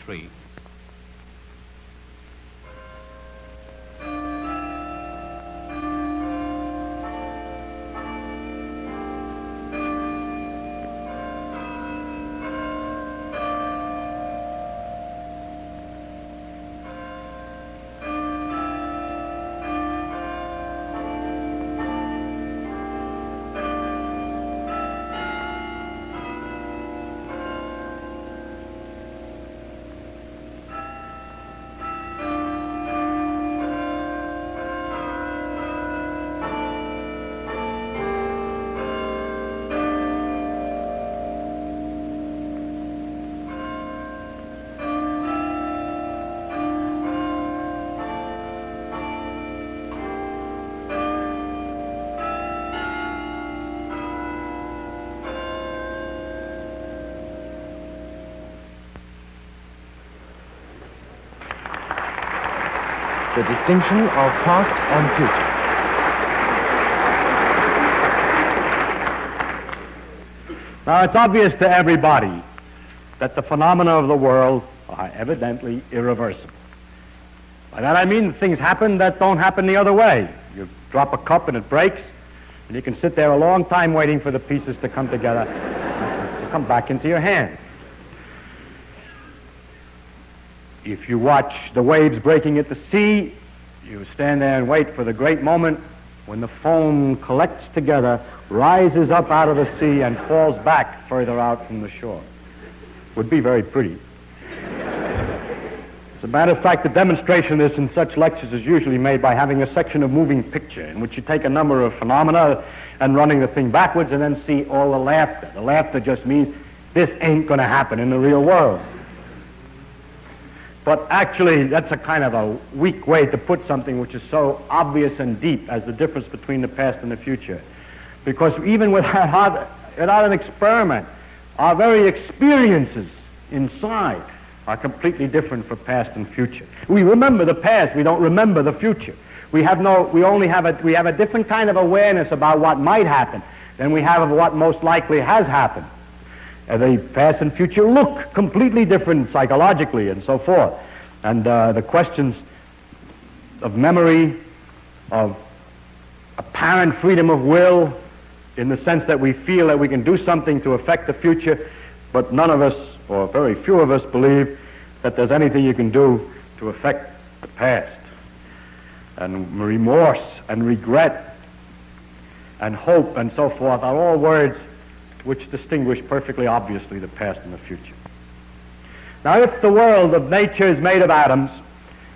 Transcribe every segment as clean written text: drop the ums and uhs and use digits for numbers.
3. The distinction of past and future. Now, it's obvious to everybody that the phenomena of the world are evidently irreversible. By that I mean things happen that don't happen the other way. You drop a cup and it breaks, and you can sit there a long time waiting for the pieces to come together, to come back into your hand. If you watch the waves breaking at the sea, you stand there and wait for the great moment when the foam collects together, rises up out of the sea, and falls back further out from the shore. Would be very pretty. As a matter of fact, the demonstration of this in such lectures is usually made by having a section of moving picture in which you take a number of phenomena and running the thing backwards and then see all the laughter. The laughter just means this ain't going to happen in the real world. But actually, that's a kind of a weak way to put something which is so obvious and deep as the difference between the past and the future. Because even without an experiment, our very experiences inside are completely different for past and future. We remember the past, we don't remember the future. We have a different kind of awareness about what might happen than we have of what most likely has happened. The past and future look completely different psychologically and so forth. And the questions of memory, of apparent freedom of will, in the sense that we feel that we can do something to affect the future, but none of us, or very few of us, believe that there's anything you can do to affect the past. And remorse and regret and hope and so forth are all words which distinguish perfectly obviously the past and the future. Now, if the world of nature is made of atoms,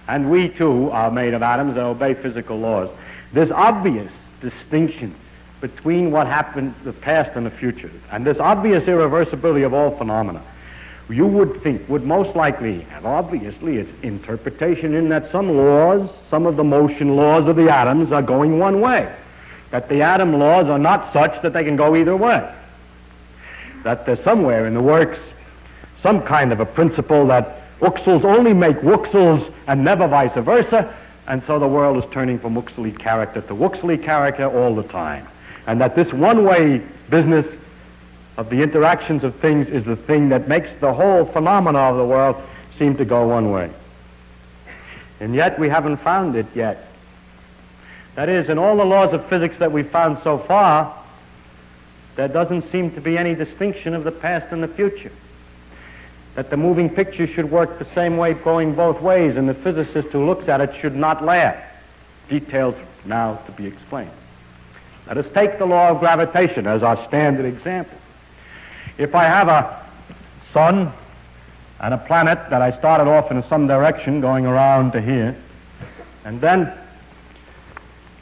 and we too are made of atoms and obey physical laws, there's obvious distinction between what happened, the past and the future, and this obvious irreversibility of all phenomena, you would think would most likely have obviously its interpretation in that some laws, some of the motion laws of the atoms are going one way, that the atom laws are not such that they can go either way, that there's somewhere in the works some kind of a principle that wuxels only make wuxels and never vice versa, and so the world is turning from wuxely character to wuxely character all the time. And that this one-way business of the interactions of things is the thing that makes the whole phenomena of the world seem to go one way. And yet we haven't found it yet. That is, in all the laws of physics that we've found so far, there doesn't seem to be any distinction of the past and the future. That the moving picture should work the same way going both ways, and the physicist who looks at it should not laugh. Details now to be explained. Let us take the law of gravitation as our standard example. If I have a sun and a planet that I started off in some direction going around to here, and then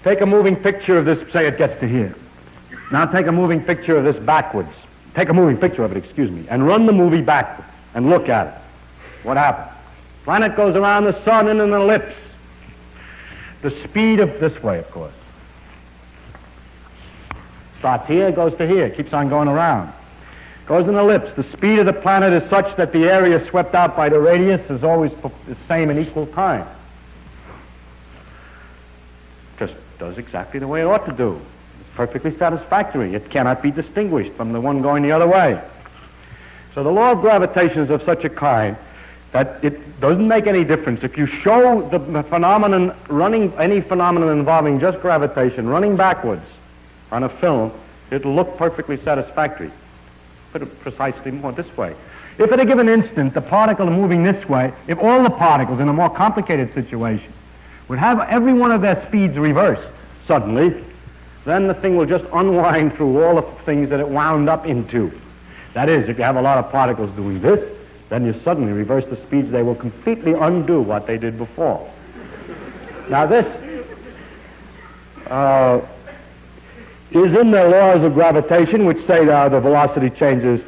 take a moving picture of this, say it gets to here. Now take a moving picture of this backwards. Take a moving picture of it, excuse me, and run the movie backwards and look at it. What happens? Planet goes around the sun in an ellipse. The speed of this way, of course. Starts here, goes to here, keeps on going around. Goes in an ellipse. The speed of the planet is such that the area swept out by the radius is always the same in equal time. Just does exactly the way it ought to do. It's perfectly satisfactory. It cannot be distinguished from the one going the other way. So the law of gravitation is of such a kind that it doesn't make any difference. If you show the phenomenon running, any phenomenon involving just gravitation running backwards on a film, it'll look perfectly satisfactory. Put it precisely more this way. If at a given instant the particle moving this way, if all the particles in a more complicated situation would have every one of their speeds reversed suddenly, then the thing will just unwind through all the things that it wound up into. That is, if you have a lot of particles doing this, then you suddenly reverse the speeds, they will completely undo what they did before. Now this is in the laws of gravitation, which say that the velocity changes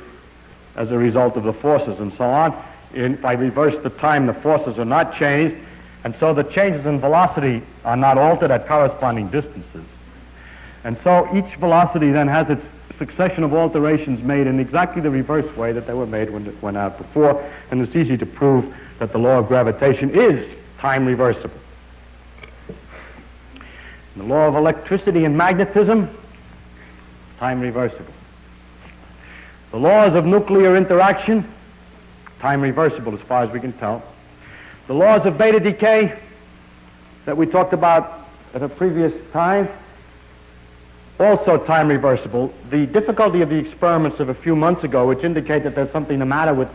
as a result of the forces and so on. If I reverse the time, the forces are not changed, and so the changes in velocity are not altered at corresponding distances. And so each velocity then has its succession of alterations made in exactly the reverse way that they were made when it went out before, and it's easy to prove that the law of gravitation is time reversible. The law of electricity and magnetism, time reversible. The laws of nuclear interaction, time reversible as far as we can tell. The laws of beta decay that we talked about at a previous time, also time reversible. The difficulty of the experiments of a few months ago, which indicate that there's something the matter with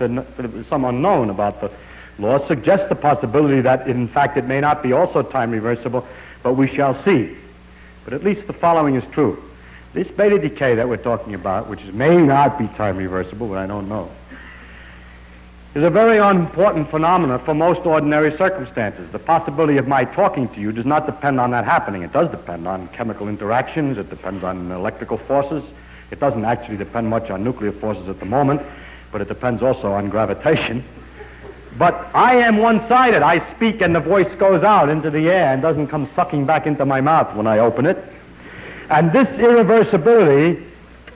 some unknown about the law, suggests the possibility that in fact it may not be also time reversible, but we shall see. But at least the following is true. This beta decay that we're talking about, which may not be time reversible, but I don't know, is a very unimportant phenomenon for most ordinary circumstances. The possibility of my talking to you does not depend on that happening. It does depend on chemical interactions. It depends on electrical forces. It doesn't actually depend much on nuclear forces at the moment, but it depends also on gravitation. But I am one-sided. I speak and the voice goes out into the air and doesn't come sucking back into my mouth when I open it. And this irreversibility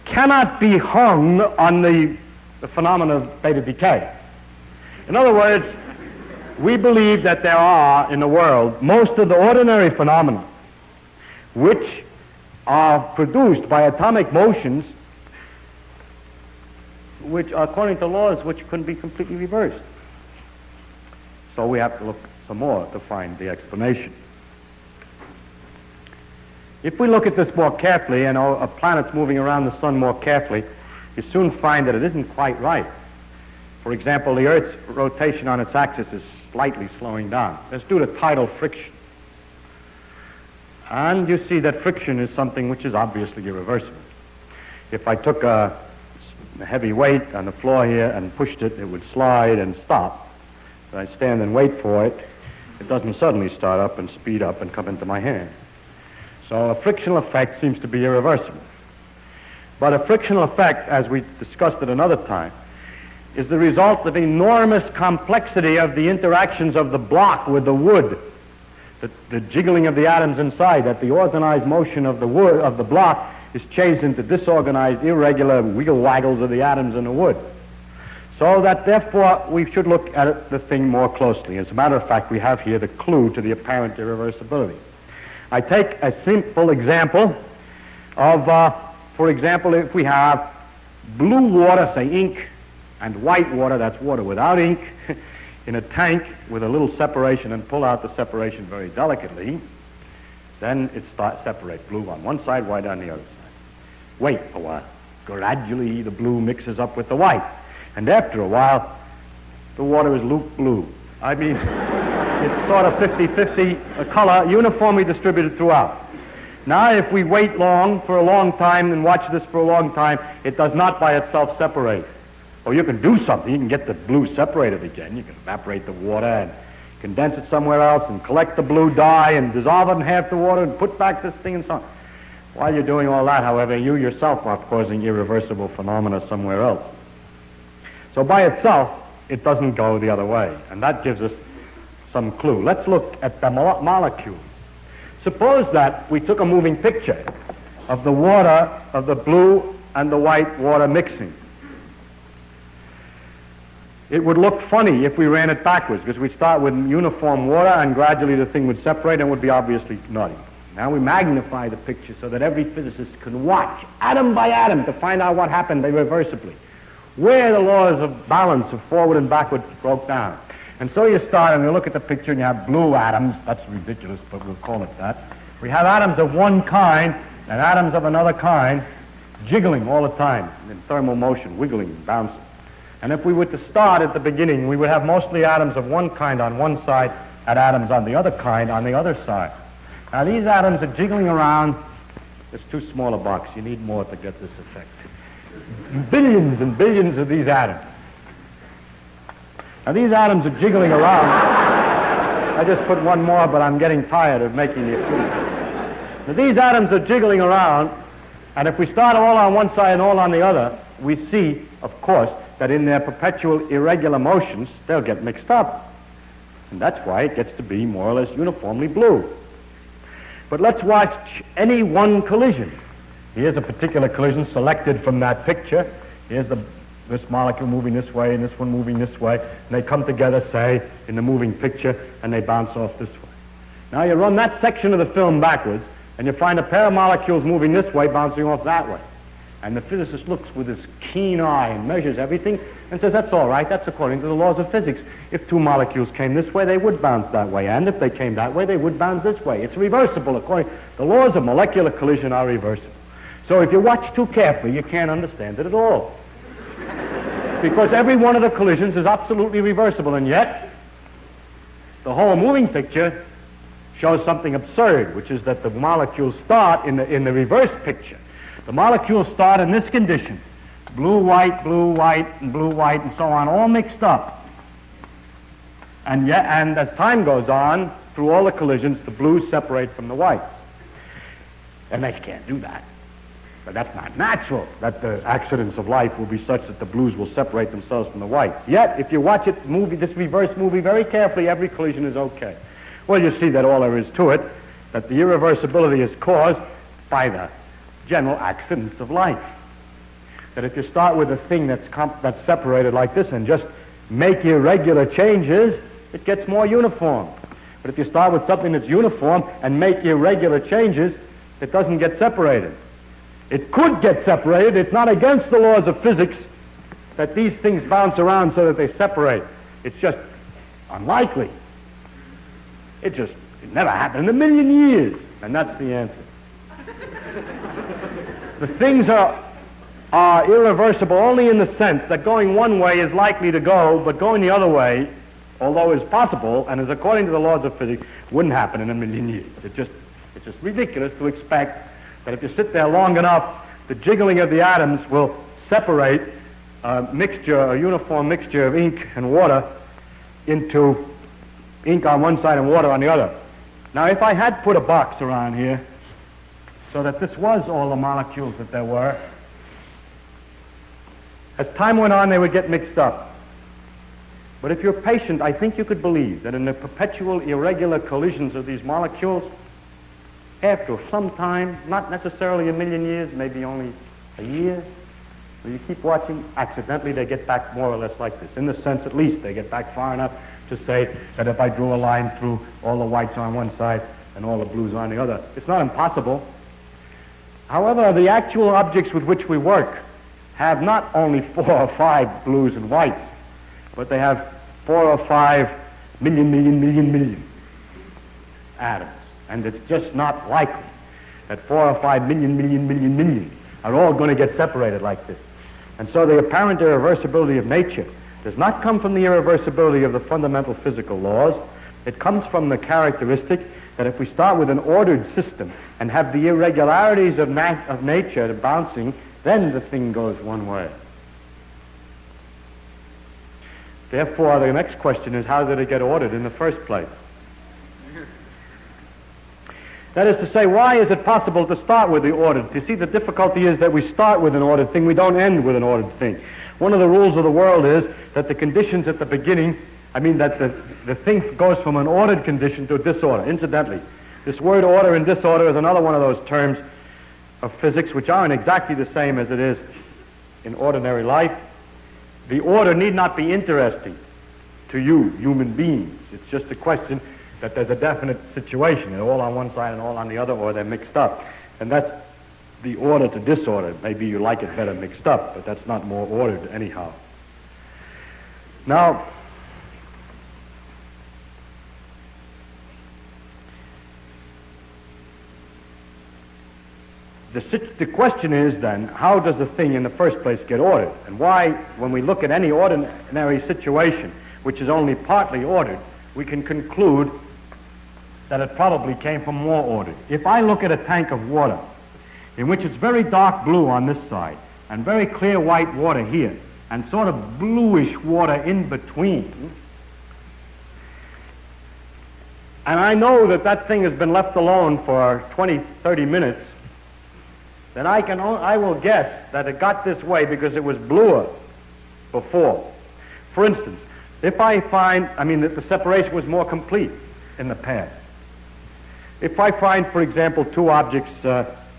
cannot be hung on the phenomena of beta decay. In other words, we believe that there are in the world most of the ordinary phenomena which are produced by atomic motions which, according to laws, which couldn't be completely reversed. So we have to look some more to find the explanation. If we look at this more carefully and a planet's moving around the sun more carefully, you soon find that it isn't quite right. For example, the Earth's rotation on its axis is slightly slowing down. That's due to tidal friction. And you see that friction is something which is obviously irreversible. If I took a heavy weight on the floor here and pushed it, it would slide and stop. If I stand and wait for it, it doesn't suddenly start up and speed up and come into my hand. So a frictional effect seems to be irreversible. But a frictional effect, as we discussed at another time, is the result of enormous complexity of the interactions of the block with the wood, the jiggling of the atoms inside, that the organized motion of the wood, of the block, is changed into disorganized, irregular wiggle waggles of the atoms in the wood. So that therefore we should look at the thing more closely. As a matter of fact, we have here the clue to the apparent irreversibility. I take a simple example of, for example, if we have blue water, say ink, and white water, that's water without ink, in a tank with a little separation, and pull out the separation very delicately, then it starts separate, blue on one side, white on the other side. Wait a while. Gradually the blue mixes up with the white, and after a while the water is Luke blue. I mean, it's sort of 50-50 a color uniformly distributed throughout. Now if we wait for a long time and watch this for a long time, it does not by itself separate. Or you can do something. You can get the blue separated again. You can evaporate the water and condense it somewhere else and collect the blue dye and dissolve it in half the water and put back this thing and so on. While you're doing all that, however, you yourself are causing irreversible phenomena somewhere else. So by itself, it doesn't go the other way. And that gives us some clue. Let's look at the molecules. Suppose that we took a moving picture of the water, of the blue and the white water mixing. It would look funny if we ran it backwards, because we'd start with uniform water and gradually the thing would separate and would be obviously nutty. Now we magnify the picture so that every physicist can watch atom by atom to find out what happened irreversibly, where the laws of balance of forward and backward broke down. And so you start and you look at the picture and you have blue atoms. That's ridiculous, but we'll call it that. We have atoms of one kind and atoms of another kind jiggling all the time in thermal motion, wiggling, bouncing. And if we were to start at the beginning, we would have mostly atoms of one kind on one side and atoms on the other kind on the other side. Now these atoms are jiggling around. It's too small a box. You need more to get this effect. Billions and billions of these atoms. Now these atoms are jiggling around. I just put one more, but I'm getting tired of making the food. Now these atoms are jiggling around, and if we start all on one side and all on the other, we see, of course, that in their perpetual irregular motions, they'll get mixed up. And that's why it gets to be more or less uniformly blue. But let's watch any one collision. Here's a particular collision selected from that picture. Here's this molecule moving this way and this one moving this way, and they come together, say, in the moving picture, and they bounce off this way. Now you run that section of the film backwards, and you find a pair of molecules moving this way, bouncing off that way. And the physicist looks with his keen eye and measures everything and says, that's all right, that's according to the laws of physics. If two molecules came this way, they would bounce that way, and if they came that way, they would bounce this way. It's reversible according. The laws of molecular collision are reversible. So if you watch too carefully, you can't understand it at all. Because every one of the collisions is absolutely reversible, and yet the whole moving picture shows something absurd, which is that the molecules start in the reverse picture. The molecules start in this condition, blue, white, and blue, white, and so on, all mixed up. And as time goes on, through all the collisions, the blues separate from the whites. And they can't do that. But that's not natural, that the accidents of life will be such that the blues will separate themselves from the whites. Yet, if you watch this reverse movie very carefully, every collision is okay. Well, you see that all there is to it, that the irreversibility is caused by the general accidents of life. That if you start with a thing that's separated like this and just make irregular changes, it gets more uniform. But if you start with something that's uniform and make irregular changes, it doesn't get separated. It could get separated. It's not against the laws of physics that these things bounce around so that they separate. It's just unlikely. It never happened in a million years. And that's the answer. The things are irreversible only in the sense that going one way is likely to go, but going the other way, although is possible and is according to the laws of physics, wouldn't happen in a million years. It's just ridiculous to expect that if you sit there long enough, the jiggling of the atoms will separate a uniform mixture of ink and water into ink on one side and water on the other. Now, if I had put a box around here so that this was all the molecules that there were, as time went on, they would get mixed up. But if you're patient, I think you could believe that in the perpetual irregular collisions of these molecules, after some time, not necessarily a million years, maybe only a year, when you keep watching, accidentally they get back more or less like this. In the sense, at least, they get back far enough to say that if I drew a line through all the whites on one side and all the blues on the other, it's not impossible. However, the actual objects with which we work have not only 4 or 5 blues and whites, but they have 4 or 5 million atoms. And it's just not likely that 4 or 5 million are all going to get separated like this. And so the apparent irreversibility of nature does not come from the irreversibility of the fundamental physical laws. It comes from the characteristic that if we start with an ordered system and have the irregularities of nature bouncing, then the thing goes one way. Therefore, the next question is, how did it get ordered in the first place? That is to say, why is it possible to start with the ordered? You see, the difficulty is that we start with an ordered thing, we don't end with an ordered thing. One of the rules of the world is that the conditions at the beginning, that the thing goes from an ordered condition to a disorder. Incidentally, this word order and disorder is another one of those terms of physics which aren't exactly the same as it is in ordinary life. The order need not be interesting to you, human beings. It's just a question that there's a definite situation. They're all on one side and all on the other, or they're mixed up. And that's the order to disorder. Maybe you like it better mixed up, but that's not more ordered anyhow. Now, the question is then, how does the thing in the first place get ordered? And why, when we look at any ordinary situation, which is only partly ordered, we can conclude that it probably came from more order. If I look at a tank of water, in which it's very dark blue on this side, and very clear white water here, and sort of bluish water in between, and I know that that thing has been left alone for 20, 30 minutes, then I will guess that it got this way because it was bluer before. For instance, if I find, that the separation was more complete in the past. If I find, for example, two objects, well,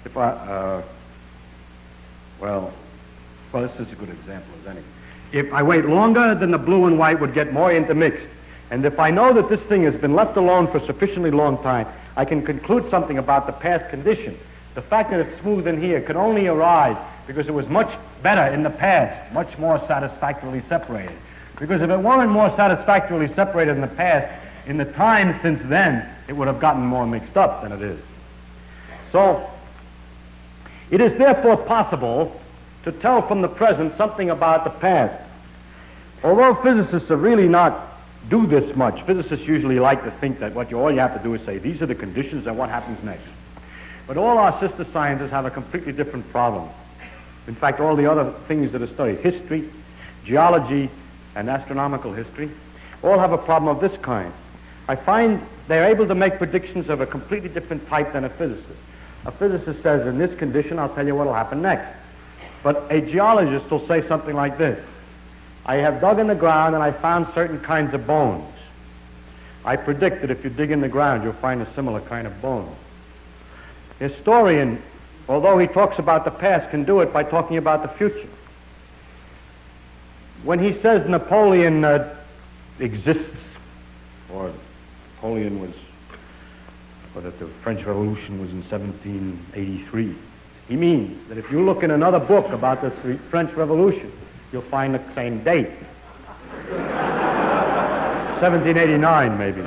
this is a good example as any. If I wait longer, then the blue and white would get more intermixed. And if I know that this thing has been left alone for a sufficiently long time, I can conclude something about the past condition. The fact that it's smooth in here could only arise because it was much better in the past, much more satisfactorily separated. Because if it weren't more satisfactorily separated in the past, in the time since then, it would have gotten more mixed up than it is. So, it is therefore possible to tell from the present something about the past. Although physicists are really not do this much, physicists usually like to think that all you have to do is say, these are the conditions and what happens next. But all our sister sciences have a completely different problem. In fact, all the other things that are studied, history, geology, and astronomical history, all have a problem of this kind. I find they're able to make predictions of a completely different type than a physicist. A physicist says, in this condition, I'll tell you what will happen next. But a geologist will say something like this. I have dug in the ground and I found certain kinds of bones. I predict that if you dig in the ground, you'll find a similar kind of bone. A historian, although he talks about the past, can do it by talking about the future. When he says Napoleon exists, or Napoleon was, or that the French Revolution was in 1783, he means that if you look in another book about the French Revolution, you'll find the same date. 1789, maybe.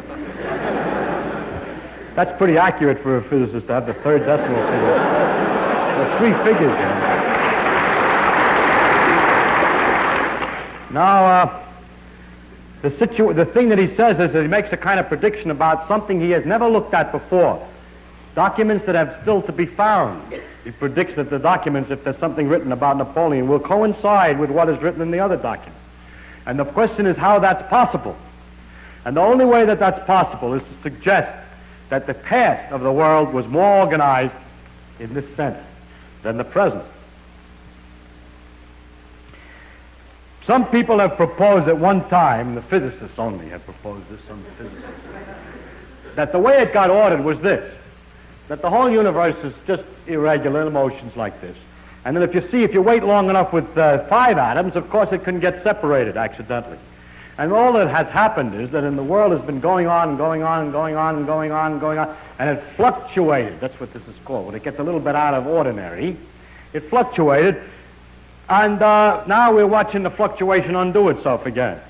That's pretty accurate for a physicist to have the third decimal figure. There are three figures in it. Now, the thing that he says is that he makes a kind of prediction about something he has never looked at before. Documents that have still to be found. He predicts that the documents, if there's something written about Napoleon, will coincide with what is written in the other document. And the question is how that's possible. And the only way that that's possible is to suggest that the past of the world was more organized in this sense than the present. Some people have proposed at one time, the physicists only have proposed this, some physicists, that the way it got ordered was this, that the whole universe is just irregular motions like this. And then if you wait long enough with 5 atoms, of course it can get separated accidentally. And all that has happened is that in the world has been going on and going on and going on and going on and going on, and it fluctuated. That's what this is called. When it gets a little bit out of ordinary, it fluctuated, and now we're watching the fluctuation undo itself again.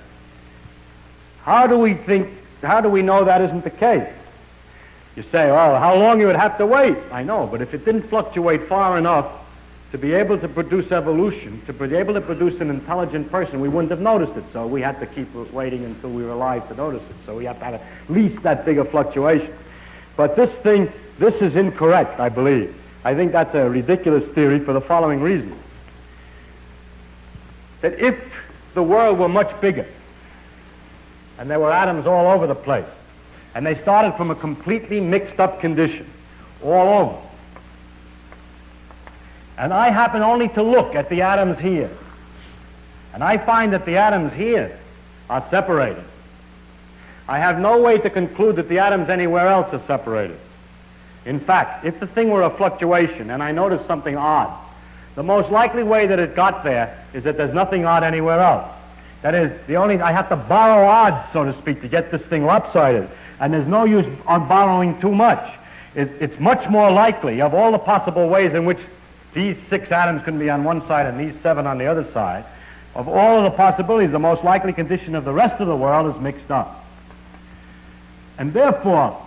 How do we know that isn't the case? You say, oh, how long you would have to wait? I know, but if it didn't fluctuate far enough to be able to produce evolution, to be able to produce an intelligent person, we wouldn't have noticed it. So we had to keep waiting until we were alive to notice it. So we have to have at least that big a fluctuation. But this is incorrect, I believe. I think that's a ridiculous theory for the following reason. That if the world were much bigger, and there were atoms all over the place, and they started from a completely mixed up condition, all over, and I happen only to look at the atoms here, and I find that the atoms here are separated, I have no way to conclude that the atoms anywhere else are separated. In fact, if the thing were a fluctuation, and I noticed something odd, the most likely way that it got there is that there's nothing odd anywhere else. That is, I have to borrow odds, so to speak, to get this thing lopsided. And there's no use on borrowing too much. It's much more likely, of all the possible ways in which these 6 atoms can be on one side and these 7 on the other side, of all of the possibilities, the most likely condition of the rest of the world is mixed up. And therefore,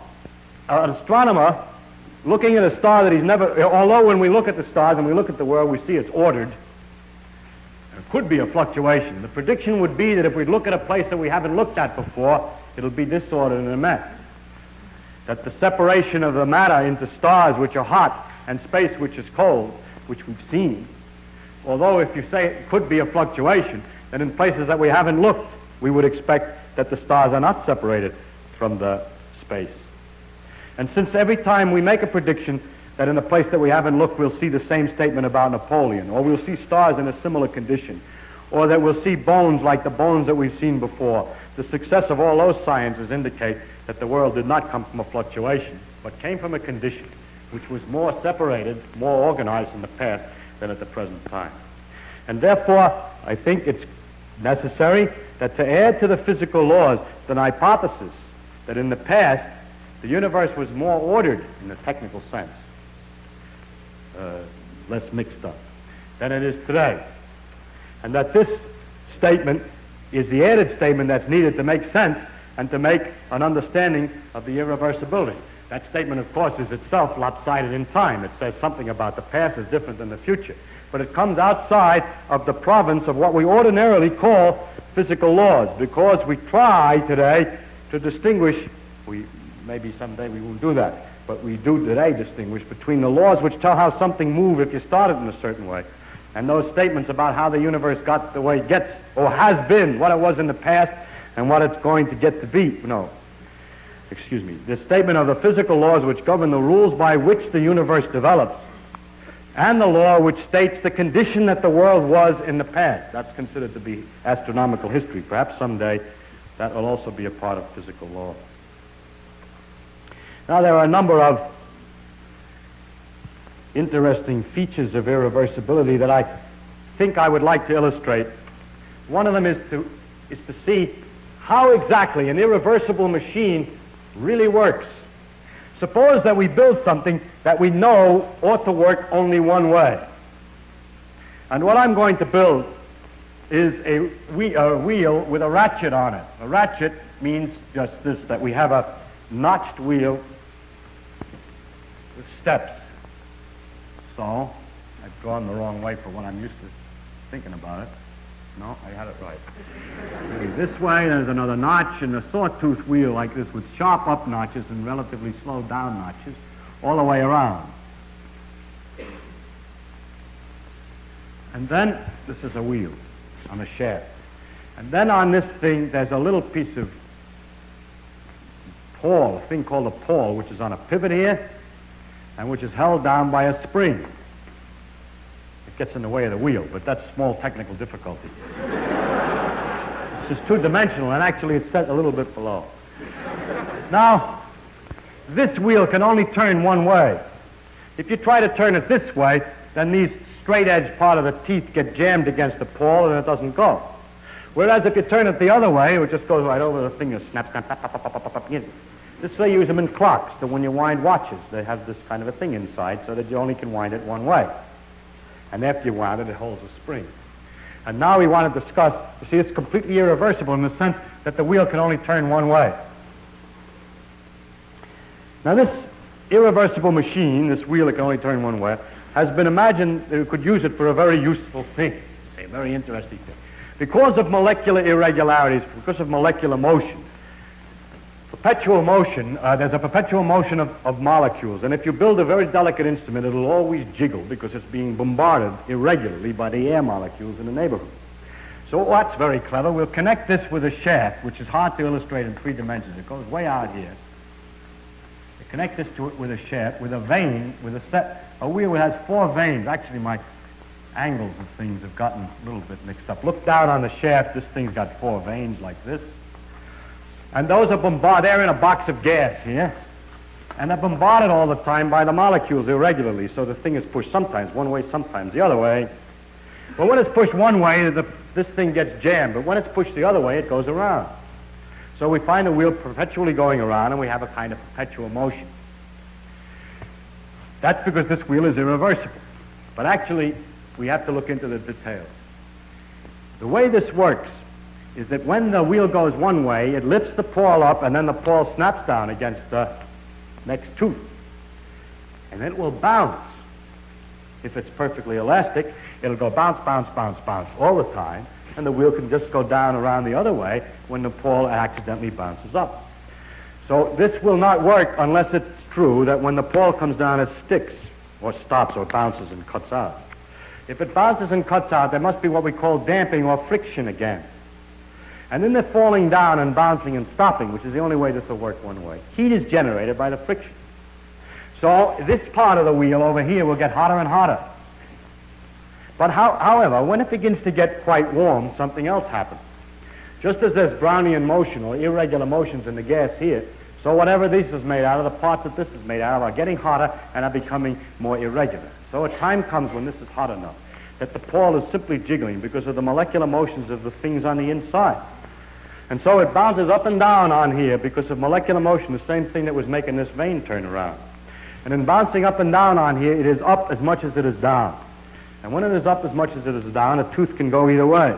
an astronomer looking at a star that he's never, although when we look at the stars and we look at the world, we see it's ordered. There could be a fluctuation. The prediction would be that if we look at a place that we haven't looked at before, it'll be disordered and a mess. That the separation of the matter into stars which are hot and space which is cold, which we've seen, although if you say it could be a fluctuation, then in places that we haven't looked, we would expect that the stars are not separated from the space. And since every time we make a prediction that in a place that we haven't looked, we'll see the same statement about Napoleon, or we'll see stars in a similar condition, or that we'll see bones like the bones that we've seen before, the success of all those sciences indicate that the world did not come from a fluctuation, but came from a condition which was more separated, more organized in the past than at the present time. And therefore, I think it's necessary that to add to the physical laws the hypothesis that in the past the universe was more ordered in the technical sense, less mixed up, than it is today. And that this statement is the added statement that's needed to make sense and to make an understanding of the irreversibility. That statement, of course, is itself lopsided in time. It says something about the past is different than the future. But it comes outside of the province of what we ordinarily call physical laws, because we try today to distinguish, maybe someday we won't do that, but we do today distinguish between the laws which tell how something moves if you start it in a certain way, and those statements about how the universe got the way it gets, or has been, what it was in the past, and what it's going to get to be. The statement of the physical laws which govern the rules by which the universe develops, and the law which states the condition that the world was in the past. That's considered to be astronomical history. Perhaps someday that will also be a part of physical law. Now, there are a number of interesting features of irreversibility that I think I would like to illustrate. One of them is to see how exactly an irreversible machine really works. Suppose that we build something that we know ought to work only one way. And what I'm going to build is a wheel with a ratchet on it. A ratchet means just this, that we have a notched wheel with steps. So, I've gone the wrong way for what I'm used to thinking about it. No, I had it right. Maybe this way, there's another notch, and a sawtooth wheel like this with sharp up notches and relatively slow down notches all the way around. And then, this is a wheel on a shaft. And then on this thing, there's a little piece of pawl, a thing called a pawl, which is on a pivot here, and which is held down by a spring. It gets in the way of the wheel, but that's small technical difficulty. It's just two-dimensional, and actually it's set a little bit below. Now, this wheel can only turn one way. If you try to turn it this way, then these straight-edge part of the teeth get jammed against the pawl, and it doesn't go. Whereas if you turn it the other way, it just goes right over the finger, snap, snap, snap, snap, snap, snap, snap. This they use them in clocks, so when you wind watches, they have this kind of a thing inside so that you only can wind it one way. And after you wind it, it holds a spring. And now we want to discuss, you see, it's completely irreversible in the sense that the wheel can only turn one way. Now this irreversible machine, this wheel that can only turn one way, has been imagined that we could use it for a very useful thing, a very interesting thing. Because of molecular irregularities, because of molecular motion, perpetual motion, there's a perpetual motion of molecules, and if you build a very delicate instrument, it'll always jiggle because it's being bombarded irregularly by the air molecules in the neighborhood. So what's very clever, we'll connect this with a shaft, which is hard to illustrate in 3 dimensions. It goes way out here. You connect this to it with a shaft, with a vein, with a wheel that has 4 veins. Actually, my angles of things have gotten a little bit mixed up. Look down on the shaft. This thing's got 4 veins like this. And those are bombarded. They're in a box of gas here. And they're bombarded all the time by the molecules irregularly. So the thing is pushed sometimes one way, sometimes the other way. But when it's pushed one way, this thing gets jammed. But when it's pushed the other way, it goes around. So we find the wheel perpetually going around, and we have a kind of perpetual motion. That's because this wheel is irreversible. But actually, we have to look into the details. The way this works is that when the wheel goes one way, it lifts the pawl up, and then the pawl snaps down against the next tooth. and then it will bounce. If it's perfectly elastic, it'll go bounce, bounce, bounce, bounce all the time, and the wheel can just go down around the other way when the pole accidentally bounces up. So this will not work unless it's true that when the pole comes down it sticks, or stops, or bounces and cuts out. If it bounces and cuts out, there must be what we call damping or friction again. And then the falling down and bouncing and stopping, which is the only way this will work one way. Heat is generated by the friction. So this part of the wheel over here will get hotter and hotter. But however, when it begins to get quite warm, something else happens. Just as there's Brownian motion or irregular motions in the gas here, so whatever this is made out of, the parts that this is made out of are getting hotter and are becoming more irregular. So a time comes when this is hot enough that the pole is simply jiggling because of the molecular motions of the things on the inside. And so it bounces up and down on here because of molecular motion, the same thing that was making this vane turn around. And in bouncing up and down on here, it is up as much as it is down. And when it is up as much as it is down, a tooth can go either way.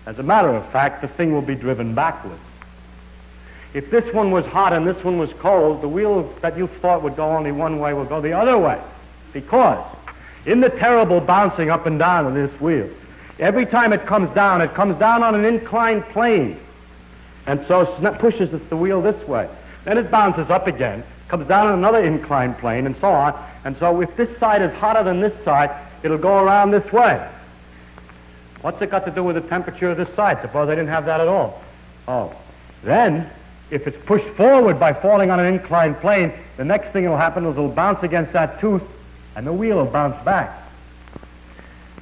As a matter of fact, the thing will be driven backwards. If this one was hot and this one was cold, the wheel that you thought would go only one way will go the other way. Because in the terrible bouncing up and down of this wheel, every time it comes down on an inclined plane. And so pushes the wheel this way. Then it bounces up again, comes down on another inclined plane, and so on. And so if this side is hotter than this side, it'll go around this way. What's it got to do with the temperature of this side? Suppose I didn't have that at all. Oh, then if it's pushed forward by falling on an inclined plane, the next thing that will happen is it'll bounce against that tooth, and the wheel will bounce back.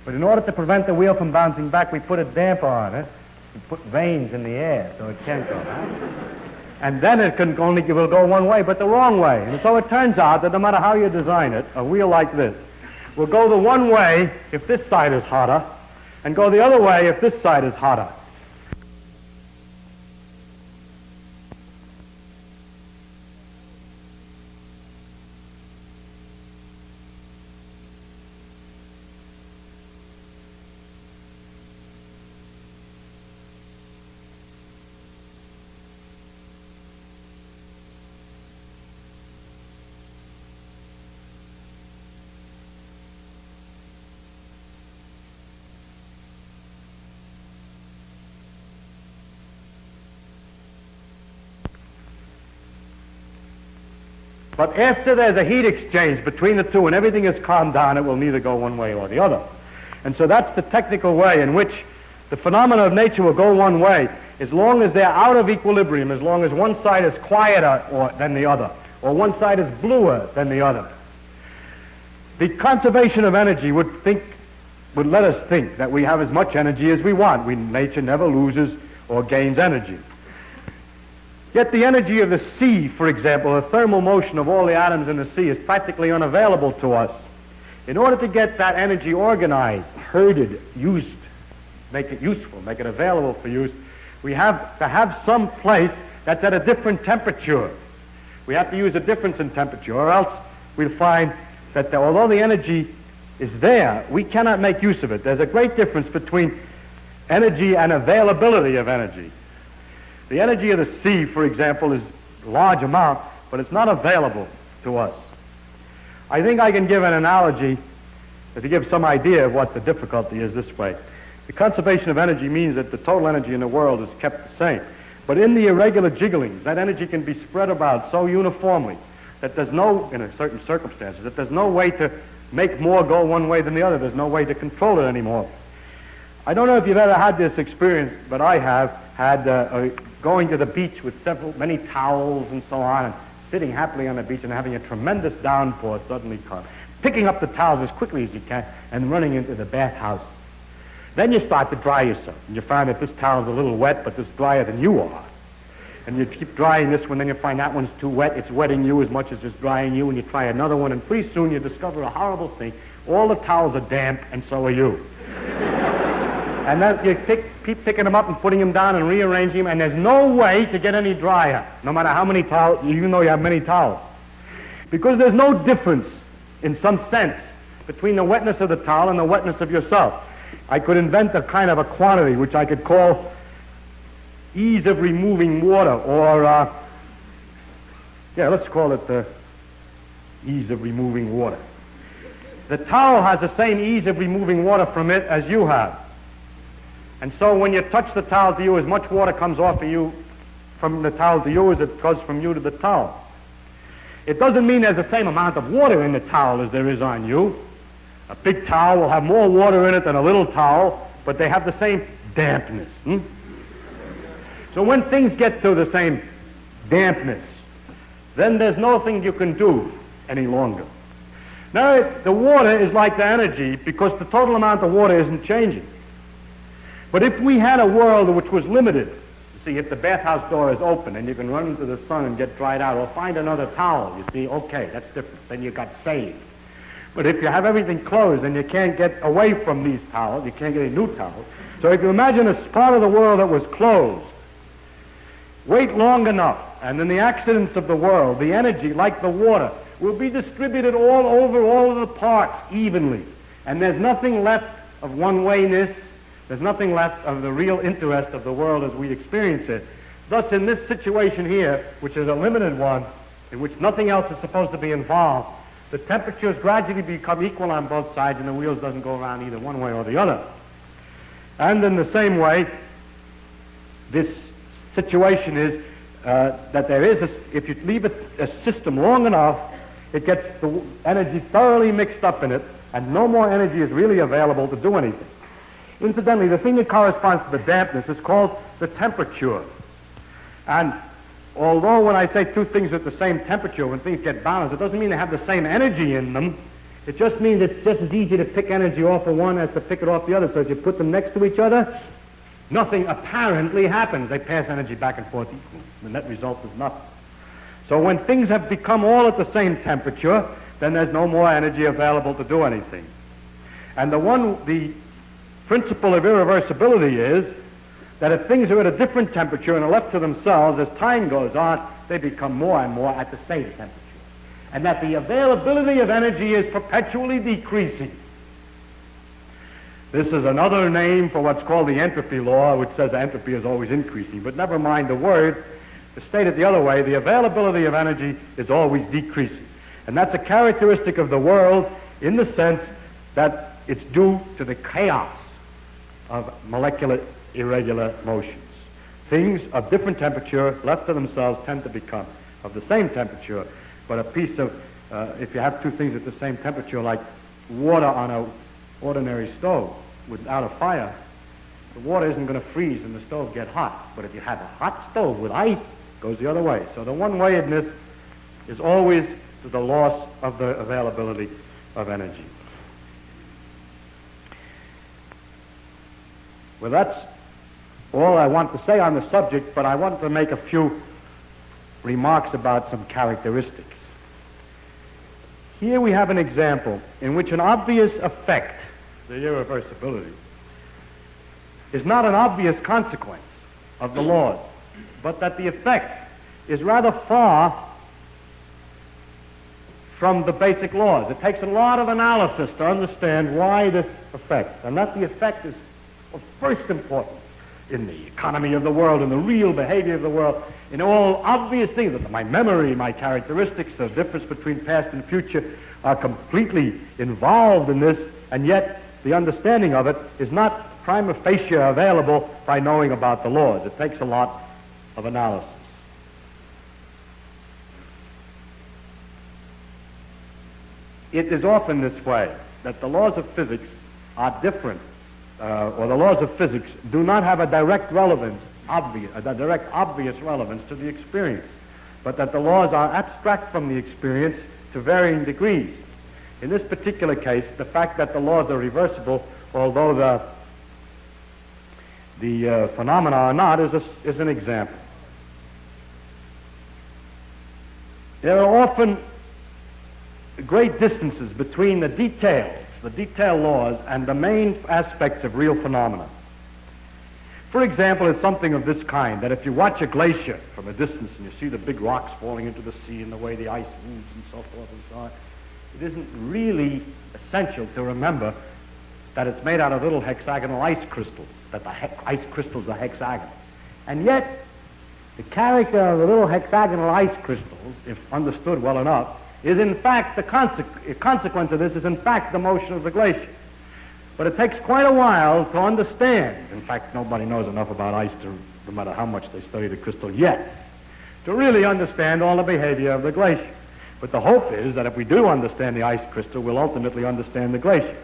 But in order to prevent the wheel from bouncing back, we put a damper on it. We put vanes in the air so it can't go back. And then it will go one way, but the wrong way. And so it turns out that no matter how you design it, a wheel like this will go the one way if this side is hotter, and go the other way if this side is hotter. But after there's a heat exchange between the two and everything is calmed down, it will neither go one way or the other. And so that's the technical way in which the phenomena of nature will go one way as long as they're out of equilibrium, as long as one side is quieter than the other, or one side is bluer than the other. The conservation of energy would let us think that we have as much energy as we want. Nature never loses or gains energy. Yet the energy of the sea, for example, the thermal motion of all the atoms in the sea is practically unavailable to us. In order to get that energy organized, herded, used, make it useful, make it available for use, we have to have some place that's at a different temperature. We have to use a difference in temperature, or else we'll find that although the energy is there, we cannot make use of it. There's a great difference between energy and availability of energy. The energy of the sea, for example, is a large amount, but it's not available to us. I think I can give an analogy to give some idea of what the difficulty is this way. The conservation of energy means that the total energy in the world is kept the same. But in the irregular jigglings, that energy can be spread about so uniformly that there's in certain circumstances, that there's no way to make more go one way than the other. There's no way to control it anymore. I don't know if you've ever had this experience, but I have had going to the beach with many towels and so on, and sitting happily on the beach and having a tremendous downpour suddenly come, picking up the towels as quickly as you can and running into the bathhouse. Then you start to dry yourself, and you find that this towel's a little wet, but it's drier than you are. And you keep drying this one, then you find that one's too wet, it's wetting you as much as it's drying you, and you try another one, and pretty soon you discover a horrible thing. All the towels are damp, and so are you. And then you keep picking them up and putting them down and rearranging them, and there's no way to get any drier, no matter how many towels, even though you have many towels. Because there's no difference, in some sense, between the wetness of the towel and the wetness of yourself. I could invent a kind of a quantity which I could call ease of removing water, or, let's call it the ease of removing water. The towel has the same ease of removing water from it as you have. And so when you touch the towel to you, as much water comes off of you from the towel to you as it goes from you to the towel. It doesn't mean there's the same amount of water in the towel as there is on you. A big towel will have more water in it than a little towel, but they have the same dampness. So when things get to the same dampness, then there's nothing you can do any longer. Now, the water is like the energy because the total amount of water isn't changing. But if we had a world which was limited, see, if the bathhouse door is open and you can run into the sun and get dried out, or find another towel, you see, okay, that's different. Then you got saved. But if you have everything closed and you can't get away from these towels, you can't get any new towels. So if you imagine a part of the world that was closed, wait long enough, and in the accidents of the world, the energy, like the water, will be distributed all over all of the parts evenly. And there's nothing left of one-wayness. There's nothing left of the real interest of the world as we experience it. Thus, in this situation here, which is a limited one, in which nothing else is supposed to be involved, the temperatures gradually become equal on both sides, and the wheels doesn't go around either one way or the other. And in the same way, this situation is that there is, if you leave a system long enough, it gets the energy thoroughly mixed up in it, and no more energy is really available to do anything. Incidentally, the thing that corresponds to the dampness is called the temperature. And although when I say two things at the same temperature, when things get balanced, it doesn't mean they have the same energy in them. It just means it's just as easy to pick energy off of one as to pick it off the other. So if you put them next to each other, nothing apparently happens. They pass energy back and forth equally. The net result is nothing. So when things have become all at the same temperature, then there's no more energy available to do anything. And the principle of irreversibility is that if things are at a different temperature and are left to themselves, as time goes on, they become more and more at the same temperature. And that the availability of energy is perpetually decreasing. This is another name for what's called the entropy law, which says entropy is always increasing. But never mind the word. To state it the other way, the availability of energy is always decreasing. And that's a characteristic of the world in the sense that it's due to the chaos of molecular irregular motions. Things of different temperature left to themselves tend to become of the same temperature, but a piece of, if you have two things at the same temperature, like water on an ordinary stove without a fire, the water isn't going to freeze and the stove get hot. But if you have a hot stove with ice, it goes the other way. So the one-wayedness is always the loss of the availability of energy. Well, that's all I want to say on the subject, but I want to make a few remarks about some characteristics. Here we have an example in which an obvious effect, the irreversibility, is not an obvious consequence of the laws, but that the effect is rather far from the basic laws. It takes a lot of analysis to understand why this effect, and that the effect is of first importance in the economy of the world, in the real behavior of the world, in all obvious things. That my memory, my characteristics, the difference between past and future are completely involved in this, and yet the understanding of it is not prima facie available by knowing about the laws. It takes a lot of analysis. It is often this way, that the laws of physics are different, or the laws of physics do not have a direct relevance, obvious relevance to the experience, but that the laws are abstract from the experience to varying degrees. In this particular case, the fact that the laws are reversible, although the phenomena are not, is an example. There are often great distances between the detail laws, and the main aspects of real phenomena. For example, it's something of this kind, that if you watch a glacier from a distance and you see the big rocks falling into the sea and the way the ice moves and so forth and so on, it isn't really essential to remember that it's made out of little hexagonal ice crystals, that the ice crystals are hexagonal. And yet, the character of the little hexagonal ice crystals, if understood well enough, is in fact the consequence of this is in fact the motion of the glacier. But it takes quite a while to understand. In fact, nobody knows enough about ice to, no matter how much they study the crystal yet, to really understand all the behavior of the glacier. But the hope is that if we do understand the ice crystal, we'll ultimately understand the glacier.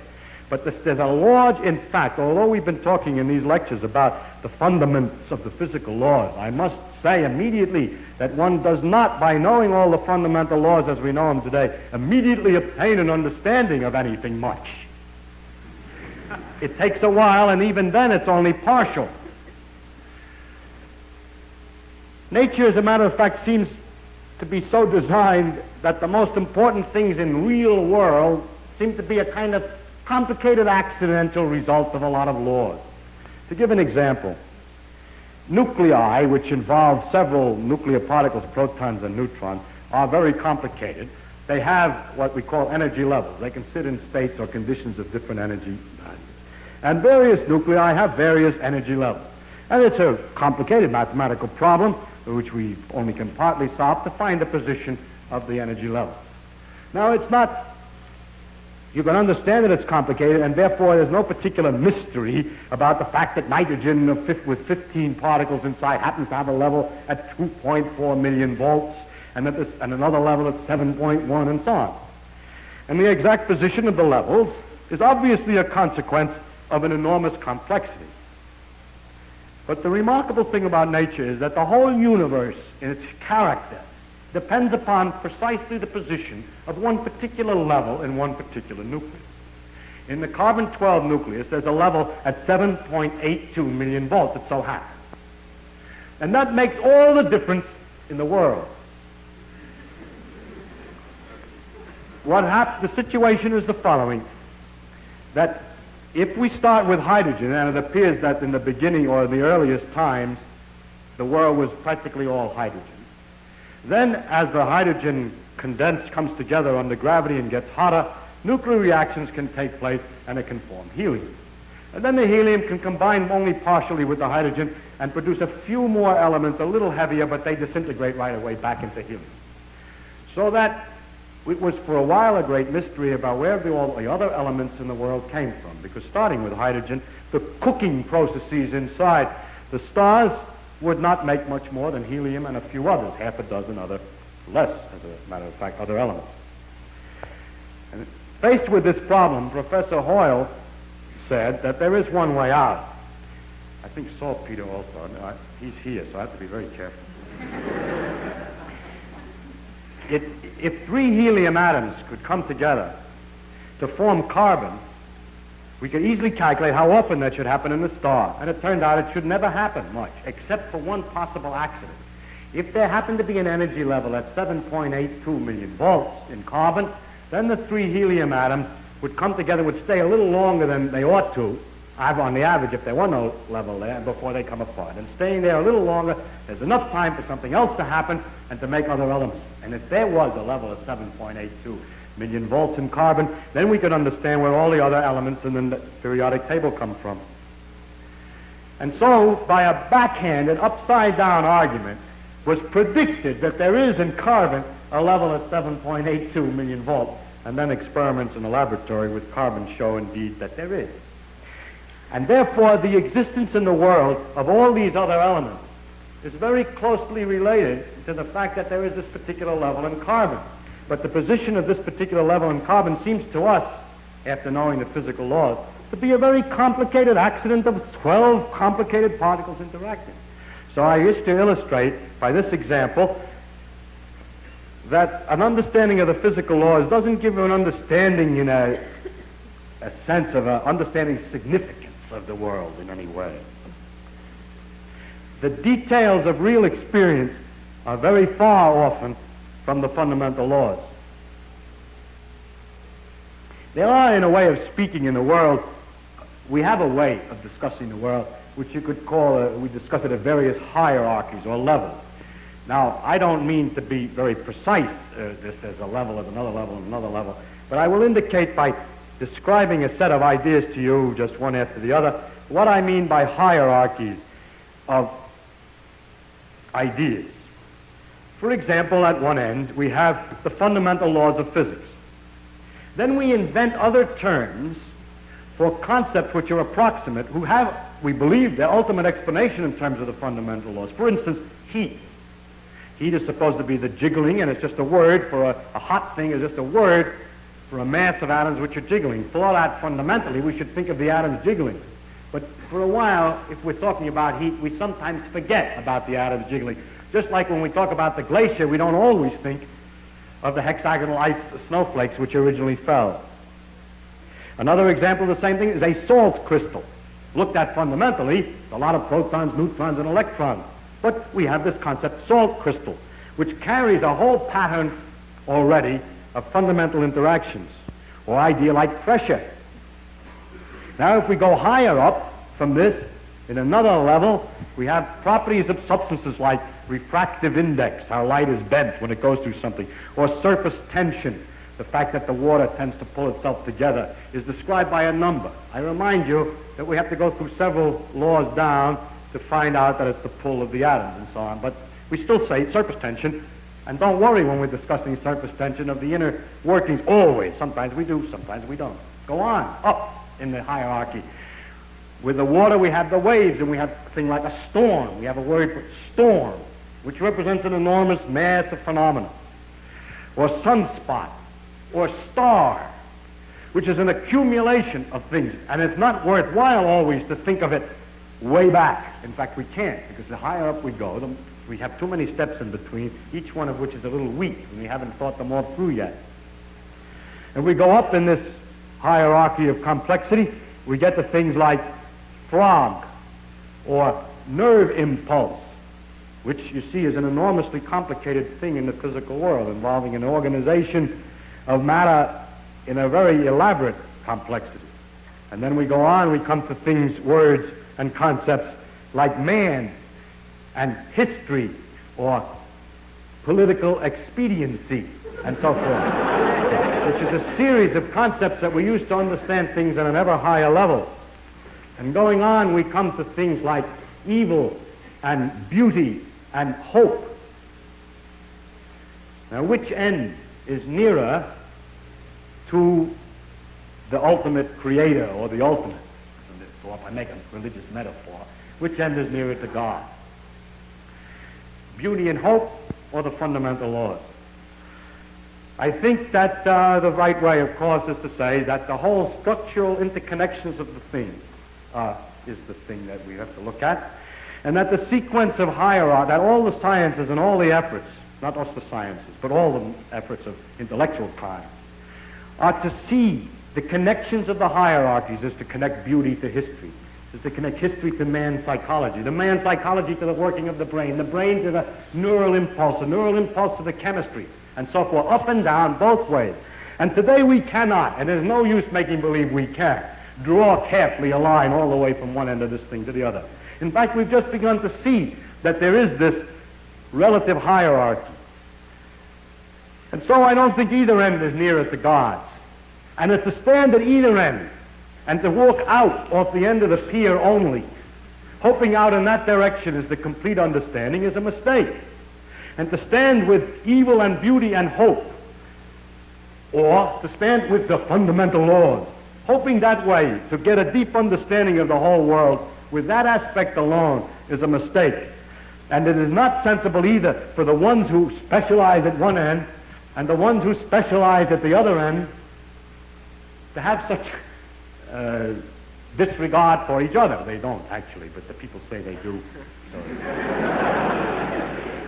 But there's a large, in fact, although we've been talking in these lectures about the fundaments of the physical laws, I must say immediately that one does not, by knowing all the fundamental laws as we know them today, immediately obtain an understanding of anything much. It takes a while, and even then it's only partial. Nature, as a matter of fact, seems to be so designed that the most important things in real world seem to be a kind of complicated accidental result of a lot of laws. To give an example, nuclei, which involve several nuclear particles, protons and neutrons, are very complicated. They have what we call energy levels. They can sit in states or conditions of different energy values. And various nuclei have various energy levels. And it's a complicated mathematical problem, which we only can partly solve, to find the position of the energy level. Now, it's not, you can understand that it's complicated, and therefore there's no particular mystery about the fact that nitrogen with 15 particles inside happens to have a level at 2.4 million volts, and another level at 7.1, and so on. And the exact position of the levels is obviously a consequence of an enormous complexity. But the remarkable thing about nature is that the whole universe in its character depends upon precisely the position of one particular level in one particular nucleus. In the carbon-12 nucleus, there's a level at 7.82 million volts, it so happens. And that makes all the difference in the world. The situation is the following, that if we start with hydrogen, and it appears that in the beginning or in the earliest times, the world was practically all hydrogen. Then, as the hydrogen comes together under gravity and gets hotter, nuclear reactions can take place and it can form helium. And then the helium can combine only partially with the hydrogen and produce a few more elements, a little heavier, but they disintegrate right away back into helium. So that it was for a while a great mystery about where all the other elements in the world came from, because starting with hydrogen, the cooking processes inside the stars would not make much more than helium and a few others, half a dozen other, less, as a matter of fact, other elements. And faced with this problem, Professor Hoyle said that there is one way out. I think saltpeter also. He's here, so I have to be very careful. If 3 helium atoms could come together to form carbon, we could easily calculate how often that should happen in the star. And it turned out it should never happen much, except for one possible accident. If there happened to be an energy level at 7.82 million volts in carbon, then the 3 helium atoms would come together, would stay a little longer than they ought to, on the average, if there were no level there, before they come apart. And staying there a little longer, there's enough time for something else to happen and to make other elements. And if there was a level of 7.82 million volts in carbon, then we could understand where all the other elements in the periodic table come from. And so, by a backhanded, upside-down argument, was predicted that there is in carbon a level of 7.82 million volts, and then experiments in the laboratory with carbon show indeed that there is. And therefore, the existence in the world of all these other elements is very closely related to the fact that there is this particular level in carbon. But the position of this particular level in carbon seems to us, after knowing the physical laws, to be a very complicated accident of 12 complicated particles interacting. So I wish to illustrate by this example that an understanding of the physical laws doesn't give an understanding in a sense of understanding significance of the world in any way. The details of real experience are very far often from the fundamental laws. There are, in a way of speaking, in the world, we have a way of discussing the world which you could call, we discuss it at various hierarchies or levels. Now, I don't mean to be very precise, this as a level, as another level, and another level, but I will indicate by describing a set of ideas to you, just one after the other, what I mean by hierarchies of ideas. For example, at one end, we have the fundamental laws of physics. Then we invent other terms for concepts which are approximate, who have, we believe, their ultimate explanation in terms of the fundamental laws. For instance, heat. Heat is supposed to be the jiggling, and it's just a word for a hot thing, is just a word for a mass of atoms which are jiggling. For that, fundamentally, we should think of the atoms jiggling. But for a while, if we're talking about heat, we sometimes forget about the atoms jiggling. Just like when we talk about the glacier, we don't always think of the hexagonal ice snowflakes which originally fell. Another example of the same thing is a salt crystal. Looked at fundamentally, a lot of protons, neutrons, and electrons. But we have this concept, salt crystal, which carries a whole pattern already of fundamental interactions, or idea like pressure. Now, if we go higher up from this, in another level, we have properties of substances like refractive index, how light is bent when it goes through something, or surface tension, the fact that the water tends to pull itself together, is described by a number. I remind you that we have to go through several laws down to find out that it's the pull of the atoms and so on. But we still say surface tension, and don't worry when we're discussing surface tension of the inner workings, always. Sometimes we do, sometimes we don't. Go on, up in the hierarchy. With the water, we have the waves, and we have a thing like a storm. We have a word for storm, which represents an enormous mass of phenomena. Or sunspot, or star, which is an accumulation of things. And it's not worthwhile always to think of it way back. In fact, we can't, because the higher up we go, we have too many steps in between, each one of which is a little weak, and we haven't thought them all through yet. And we go up in this hierarchy of complexity, we get to things like frog, or nerve impulse, which you see is an enormously complicated thing in the physical world, involving an organization of matter in a very elaborate complexity. And then we go on, we come to things, words, and concepts like man, and history, or political expediency, and so forth, which is a series of concepts that we use to understand things at an ever higher level. And going on, we come to things like evil, and beauty, and hope. Now, which end is nearer to the ultimate creator, or the ultimate? So if I make a religious metaphor, which end is nearer to God? Beauty and hope, or the fundamental laws? I think that the right way, of course, is to say that the whole structural interconnections of the thing is the thing that we have to look at, and that the sequence of hierarchy, that all the sciences and all the efforts, not just the sciences, but all the efforts of intellectual kind, are to see the connections of the hierarchies is to connect beauty to history, is to connect history to man's psychology, the man's psychology to the working of the brain to the neural impulse to the chemistry, and so forth, up and down, both ways. And today we cannot, and there's no use making believe we can, draw carefully a line all the way from one end of this thing to the other. In fact, we've just begun to see that there is this relative hierarchy. And so I don't think either end is nearer to God's. And it's to stand at either end and to walk out off the end of the pier only, hoping out in that direction is the complete understanding, is a mistake. And to stand with evil and beauty and hope, or to stand with the fundamental laws, hoping that way to get a deep understanding of the whole world with that aspect alone, is a mistake. And it is not sensible either for the ones who specialize at one end and the ones who specialize at the other end to have such disregard for each other. They don't, actually, but the people say they do. So.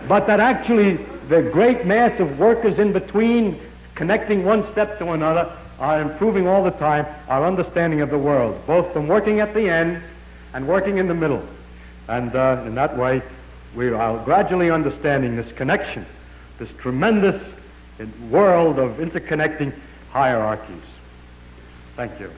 But that actually the great mass of workers in between, connecting one step to another, are improving all the time our understanding of the world, both from working at the end and working in the middle. And in that way, we are gradually understanding this connection, this tremendous world of interconnecting hierarchies. Thank you.